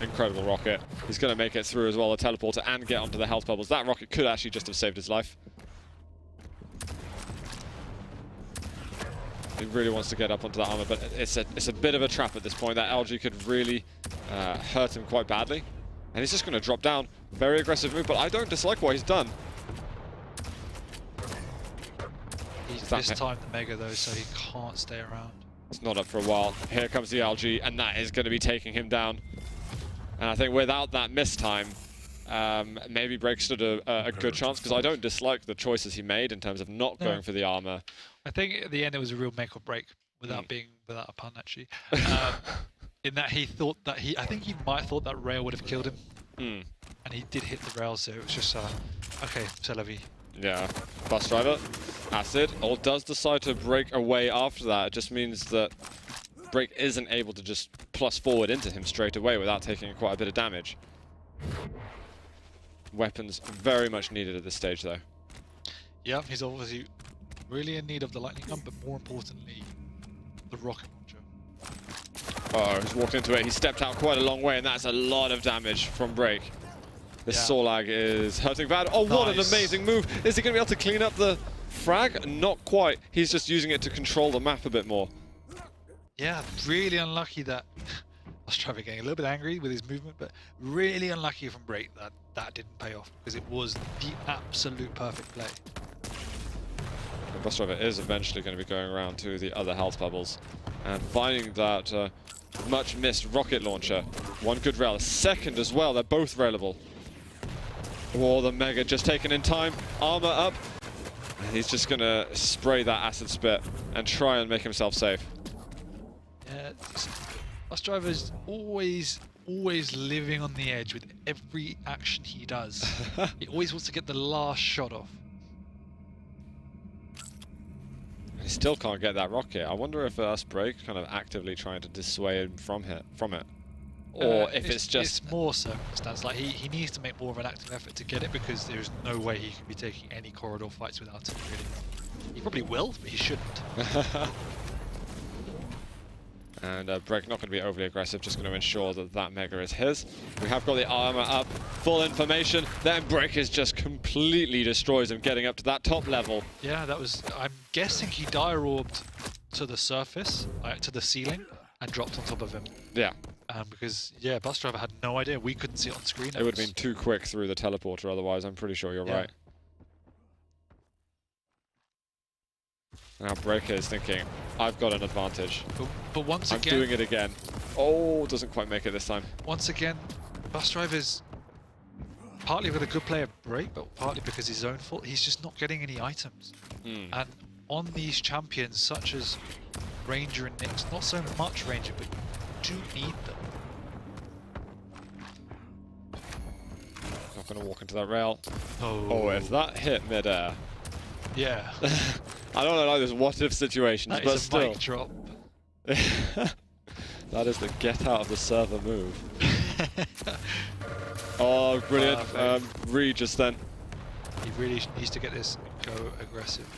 Incredible rocket. He's going to make it through as well, the teleporter, and get onto the health bubbles. That rocket could actually just have saved his life. He really wants to get up onto that armor, but it's a bit of a trap at this point. That LG could really hurt him quite badly. And he's just going to drop down. Very aggressive move, but I don't dislike what he's done. He's mistimed the Mega though, so he can't stay around. It's not up for a while. Here comes the LG, and that is going to be taking him down. And I think without that mistime, maybe Brejk stood a good chance, because I don't dislike the choices he made in terms of not going for the armor. I think at the end it was a real make or break, without a pun actually. In that he thought that I think he might have thought that rail would have killed him. and he did hit the rails, so it was just okay, c'est la vie. Yeah, Busdriver, Acid, all does decide to break away after that. It just means that Brejk isn't able to just plus forward into him straight away without taking quite a bit of damage. Weapons very much needed at this stage though. Yeah, he's obviously really in need of the lightning gun, but more importantly, the rocket launcher. Oh, he's walked into it. He stepped out quite a long way, and that's a lot of damage from Brejk. This Sorlag is hurting bad. Oh, what an amazing move. Is he going to be able to clean up the frag? Not quite. He's just using it to control the map a bit more. Yeah, really unlucky that... Busdriver getting a little bit angry with his movement, but really unlucky from Brejk that that didn't pay off, because it was the absolute perfect play. Busdriver is eventually going to be going around to the other health bubbles and finding that much missed rocket launcher. One good rail, a second as well. They're both railable. Oh, the Mega just taken in time. Armor up. And he's just going to spray that acid spit and try and make himself safe. Yeah, Busdriver's always living on the edge with every action he does. He always wants to get the last shot off. He still can't get that rocket. I wonder if Brejk kind of actively trying to dissuade him from it. Or if it's just... It's more circumstance. Like, he needs to make more of an active effort to get it, because there's no way he can be taking any corridor fights without it, really. He probably will, but he shouldn't. And Brejk not going to be overly aggressive, just going to ensure that that Mega is his. We have got the armor up, full information. Then Brejk is just completely destroys him, getting up to that top level. Yeah, that was... I'm guessing he dire orbed to the surface, to the ceiling, and dropped on top of him. Yeah. Because, yeah, Busdriver had no idea. We couldn't see it on screen. It would have been too quick through the teleporter otherwise. I'm pretty sure you're right. Now Brejk is thinking, I've got an advantage. But once again... I'm doing it again. Oh, doesn't quite make it this time. Once again, Busdriver's partly with a good player Brejk, but partly because his own fault. He's just not getting any items. And on these champions, such as Ranger and Nyx, not so much Ranger, but you do need them. Not going to walk into that rail. Oh, if that hit mid-air. Yeah. I don't like those what-if situations, That but is a still. mic drop. That is the get out of the server move. Oh, brilliant. Reed just then. He really needs to get this and go aggressive.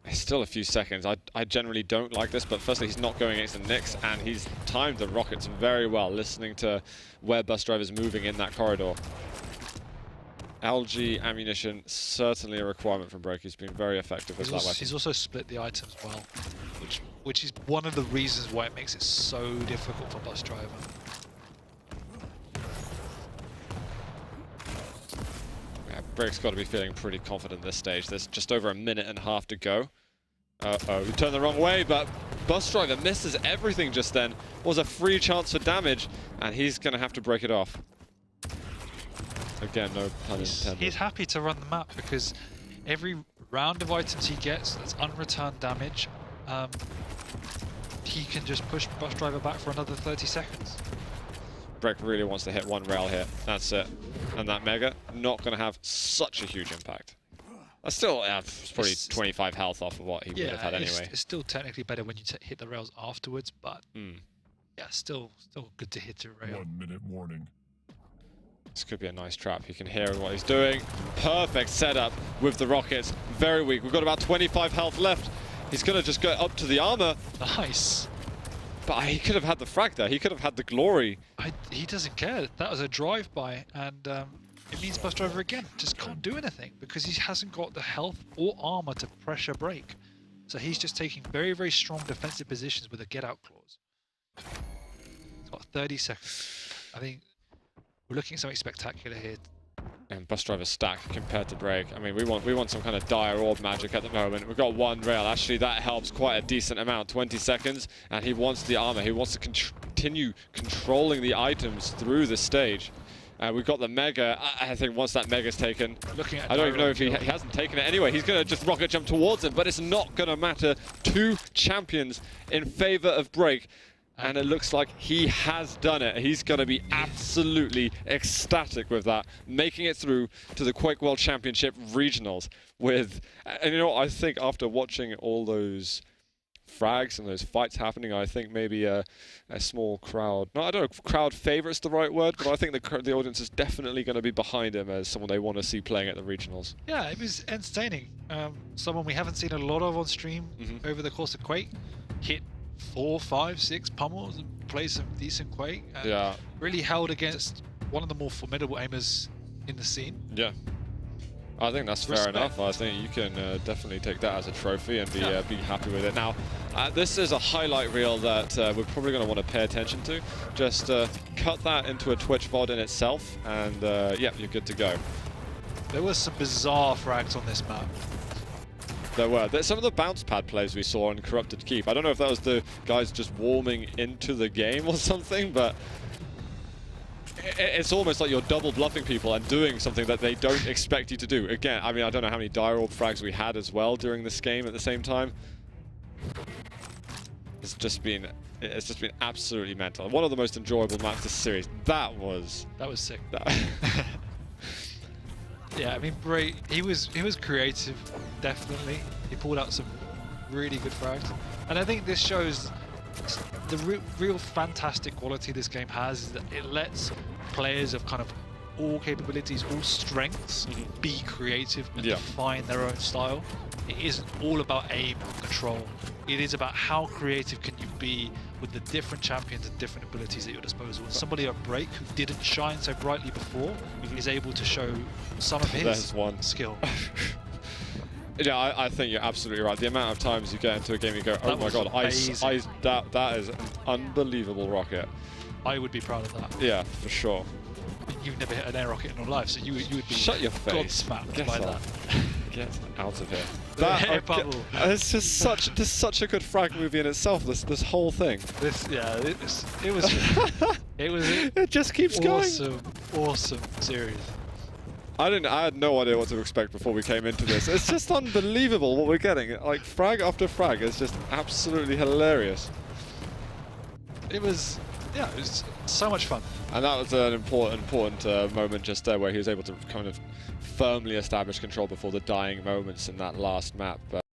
It's still a few seconds. I generally don't like this, but firstly, he's not going against the Nyx, and he's timed the rockets very well, listening to where Busdriver's moving in that corridor. LG ammunition, certainly a requirement from Brejk. He's been very effective with that weapon. He's also split the items well, which is one of the reasons why it makes it so difficult for Busdriver. Yeah, Brejk's got to be feeling pretty confident this stage. There's just over a minute and a half to go. Uh-oh, he turned the wrong way, but Busdriver misses everything just then. Was a free chance for damage, and he's going to have to break it off. Again, no pun intended. He's happy to run the map, because every round of items he gets that's unreturned damage, he can just push Busdriver back for another 30 seconds. Brejk really wants to hit one rail here. That's it. And that Mega, not going to have such a huge impact. That's still it's probably 25 health off of what he would have had anyway. It's still technically better when you hit the rails afterwards, but yeah, still good to hit a rail. 1 minute warning. This could be a nice trap. You can hear what he's doing. Perfect setup with the rockets. Very weak. We've got about 25 health left. He's going to just go up to the armor. Nice. But he could have had the frag there. He could have had the glory. He doesn't care. That was a drive-by, and it means Busdriver again just can't do anything, because he hasn't got the health or armor to pressure Brejk. So he's just taking very, very strong defensive positions with a get-out clause. He's got 30 seconds. I think we're looking at something spectacular here. And Busdriver's stack compared to Brejk. I mean, we want some kind of dire orb magic at the moment. We've got one rail. Actually, that helps quite a decent amount. 20 seconds, and he wants the armor. He wants to continue controlling the items through the stage. We've got the Mega. I think once that Mega's taken, I don't even know if he hasn't taken it anyway. He's going to just rocket jump towards him, but it's not going to matter. Two champions in favor of Brejk. And it looks like he has done it. He's going to be absolutely ecstatic with that, making it through to the Quake World Championship Regionals with, and you know what, I think after watching all those frags and those fights happening, I think maybe a small crowd, no, I don't know if crowd favourite's the right word, but I think the audience is definitely going to be behind him as someone they want to see playing at the Regionals. Yeah, it was entertaining. Someone we haven't seen a lot of on stream over the course of Quake. Hit 4, 5, 6 pummels and play some decent Quake. Yeah. Really held against one of the more formidable aimers in the scene. Yeah. I think that's fair enough. I think you can definitely take that as a trophy and be happy with it. Now, this is a highlight reel that we're probably going to want to pay attention to. Just cut that into a Twitch VOD in itself, and yeah, you're good to go. There was some bizarre frags on this map. There were. Some of the bounce pad plays we saw in Corrupted Keep. I don't know if that was the guys just warming into the game or something, but it's almost like you're double bluffing people and doing something that they don't expect you to do. Again, I mean, I don't know how many dire orb frags we had as well during this game at the same time. It's just been absolutely mental. One of the most enjoyable maps this series. That was sick. Yeah, I mean, Brejk, he was creative, definitely. He pulled out some really good frags, and I think this shows the real fantastic quality this game has is that it lets players of kind of all capabilities, all strengths, be creative and define their own style. It isn't all about aim and control. It is about how creative can you be with the different champions and different abilities at your disposal. And somebody like Brejk, who didn't shine so brightly before, is able to show some of his skill. Yeah, I think you're absolutely right. The amount of times you get into a game and you go, oh my god, that is an unbelievable rocket. I would be proud of that. Yeah, for sure. You've never hit an air rocket in your life, so you would be Shut your face. Gobsmacked by that. Get out of here. That air bubble. It's just such a good frag movie in itself. This whole thing. It just keeps going. Awesome series. I had no idea what to expect before we came into this. It's just unbelievable what we're getting. Like frag after frag. It's just absolutely hilarious. It was so much fun. And that was an important moment just there where he was able to kind of firmly establish control before the dying moments in that last map.